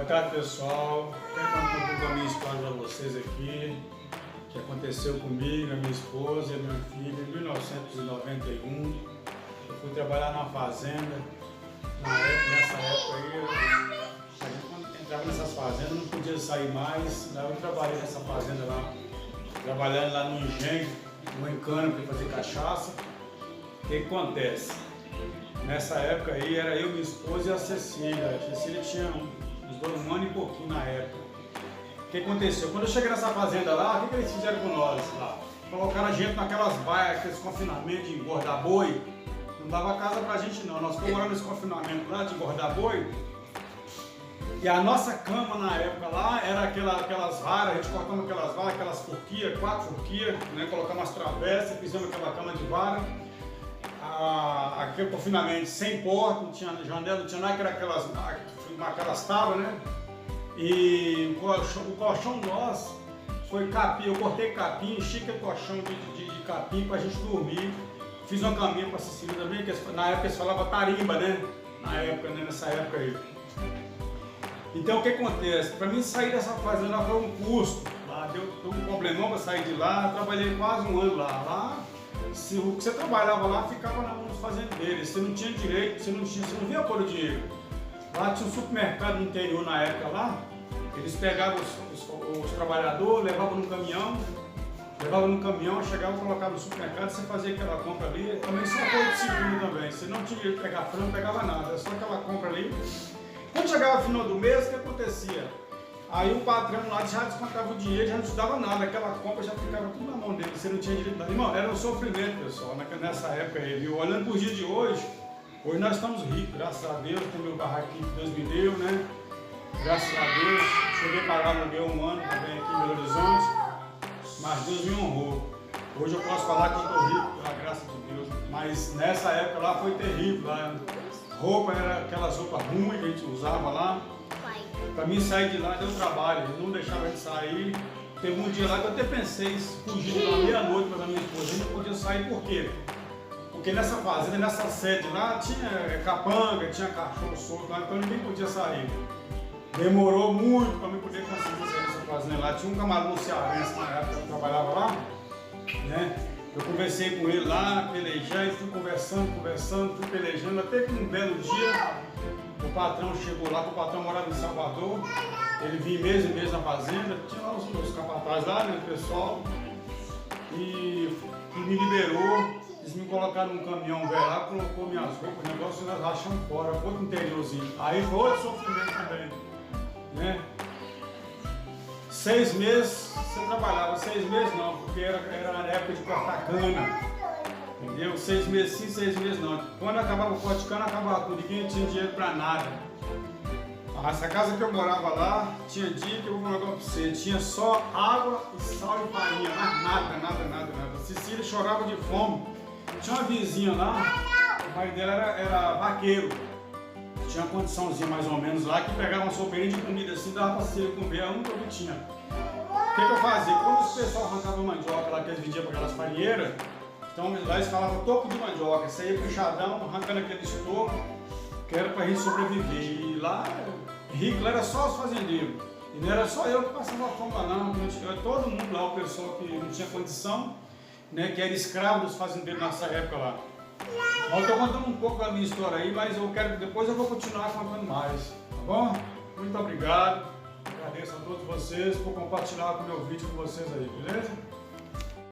tarde, pessoal. Quero contar um pouco da minha história para vocês aqui, que aconteceu comigo, a minha esposa e a minha filha em 1991. Eu fui trabalhar numa fazenda. Nessa época aí, a gente quando entrava nessas fazendas não podia sair mais. Eu trabalhei nessa fazenda lá, trabalhando lá no engenho, no encano para fazer cachaça. O que acontece? Nessa época aí era eu, minha esposa e a Cecília. A Cecília tinha um ano e pouquinho na época. O que aconteceu? Quando eu cheguei nessa fazenda lá, o que eles fizeram com nós lá? Colocaram a gente naquelas baias, aqueles confinamentos de engordar boi. Não dava casa pra gente não. Nós ficamos morando nesse confinamento lá de engordar boi. E a nossa cama na época lá era aquelas varas, a gente cortamos aquelas varas, aquelas forquias, 4 forquias, né? Colocamos umas travessas, fizemos aquela cama de vara. Aquele confinamento sem porta, não tinha janela, não tinha nada, que era aquelas tábuas, né? E o colchão nosso foi capim, eu cortei capim, enchi aquele colchão de capim pra gente dormir. Fiz uma caminha pra Cecília também, que na época eles falavam tarimba, né? Nessa época aí. Então o que acontece? Pra mim sair dessa fazenda foi um custo. Lá deu um problemão pra sair de lá, eu trabalhei quase um ano lá. O que você trabalhava lá ficava na mão dos fazendeiros, você não tinha direito, você não via pôr o dinheiro. Lá tinha um supermercado no interior na época lá, eles pegavam os trabalhadores, levavam no caminhão, chegavam, colocavam no supermercado, você fazia aquela compra ali, também só apoio de seguro também, você não tinha direito de pegar frango, não pegava nada, era só aquela compra ali. Quando chegava o final do mês, o que acontecia? Aí o patrão lá já descontava o dinheiro, já não te dava nada, aquela compra já ficava tudo na mão dele, você não tinha direito de nada. Irmão, era um sofrimento, pessoal, nessa época aí, viu? Olhando para os dias de hoje nós estamos ricos, graças a Deus, tem meu barraquinho que Deus me deu, né? Graças a Deus, cheguei a pagar aluguel um ano também aqui em Belo Horizonte, mas Deus me honrou. Hoje eu posso falar que eu estou rico, pela graça de Deus, mas nessa época lá foi terrível, lá. Roupa era aquelas roupas ruins que a gente usava lá. Pra mim sair de lá deu trabalho, eles não deixavam a gente sair. Teve um dia lá que eu até pensei em fugir lá meia-noite para minha esposa, a gente não podia sair por quê? Porque nessa fazenda, nessa sede lá, tinha capanga, tinha cachorro solto lá, então ninguém podia sair. Demorou muito para mim poder conseguir sair dessa fazenda lá. Tinha um camarão cearense na época que eu trabalhava lá, né? Eu conversei com ele lá, pelejando, fui conversando, fui pelejando, até que um belo dia o patrão chegou lá, que o patrão morava em Salvador, ele vinha mês em mês na fazenda, tinha lá os capatazes lá, né, o pessoal, e me liberou, eles me colocaram num caminhão velho lá, colocou minhas roupas, o negócio nós rachamos fora, outro interiorzinho, aí foi outro sofrimento também, né? 6 meses você trabalhava, 6 meses não, porque era na época de cortar cana. Entendeu? 6 meses sim, 6 meses não. Quando acabava o corte de cana, acabava tudo. Ninguém tinha dinheiro pra nada. Essa casa que eu morava lá, tinha dia que eu vou falar pra você, tinha só água e sal e farinha, mas nada. A Cecília chorava de fome. Tinha uma vizinha lá, o pai dela era vaqueiro. Tinha uma condiçãozinha mais ou menos lá, que pegava uma soperinha de comida assim, dava pra Cecília comer, a única que tinha. O que eu fazia? Quando os pessoal arrancava mandioca lá, que eles vendiam para aquelas farinheiras, então lá eles falavam topo de mandioca, isso aí puxadão, arrancando aquele estopo, que era pra gente sobreviver. E lá, rico, lá era só os fazendeiros. E não era só eu que passava fome lá não, era todo mundo lá, o pessoal que não tinha condição, né, que era escravo dos fazendeiros nessa época lá. Eu estou contando um pouco da minha história aí, mas depois eu vou continuar contando mais, tá bom? Muito obrigado, agradeço a todos vocês por compartilhar o meu vídeo com vocês aí, beleza?